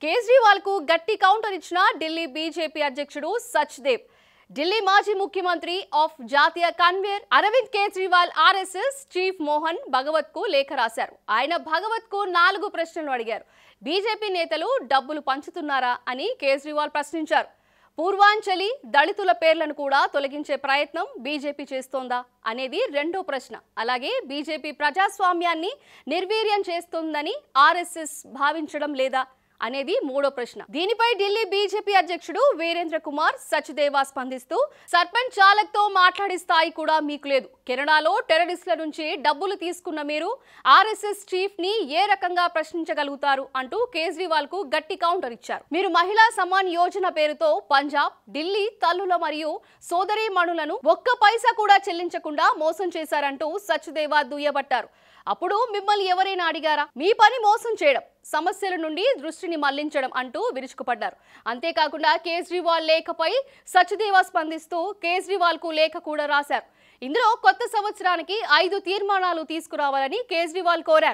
కేజ్రీవాల్ కు గట్టి కౌంటర్ ఇచ్చిన ఢిల్లీ బీజేపీ అధ్యక్షుడు సచ్దేవ్. ఢిల్లీ మాజీ ముఖ్యమంత్రి ఆఫ్ జాతీయ convener Arvind Kejriwal RSS chief Mohan Bhagwat కు లేఖ రాశారు. ఆయన భగవత్ కు 4 ప్రశ్నలు అడిగారు. బీజేపీ నేతలు డబ్బులు పంచుతున్నారా అని కేజ్రీవాల్ ప్రశ్నించారు. పూర్వాంచలి దళితుల పేర్లను కూడా తొలగించే ప్రయత్నం బీజేపీ చేస్తోందా అనేది రెండో ప్రశ్న. అలాగే బీజేపీ ప్రజాస్వామ్యాన్ని నిర్వీర్యం చేస్తోందని ఆర్ఎస్ఎస్ భావించడం లేదా అనేది మూడో ప్రశ్న. దీనిపై ఢిల్లీ బీజేపీ అధ్యక్షుడు వీరేంద్ర కుమార్ సచ్దేవా స్పందిస్తూ, సర్పంచ్ చాలక్ తో మాట్లాడే స్థాయి కూడా మీకు లేదు. కెనడాలో టెర్రరిస్టుల నుంచి డబ్బులు తీసుకున్న మీరు ఆర్ఎస్ఎస్ చీఫ్ ని ఏ రకంగా ప్రశ్నించగలుగుతారు అంటూ కేజ్రీవాల్ కు గట్టి కౌంటర్ ఇచ్చారు. మీరు మహిళా సమాన్ యోజన పేరుతో పంజాబ్, ఢిల్లీ తల్లుల మరియు సోదరీమణులను ఒక్క పైసా కూడా చెల్లించకుండా మోసం చేశారంటూ సచ్దేవా దుయ్యబట్టారు. అప్పుడు మిమ్మల్ని ఎవరైనా అడిగారా? మీ పని మోసం చేయడం, సమస్యల నుండి దృష్టిని మళ్లించడం అంటూ విరుచుకుపడ్డారు. అంతేకాకుండా కేజ్రీవాల్ లేఖపై సచ్దేవా స్పందిస్తూ కేజ్రీవాల్ కు లేఖ కూడా రాశారు. ఇందులో కొత్త సంవత్సరానికి 5 తీర్మానాలు తీసుకురావాలని కేజ్రీవాల్ కోరారు.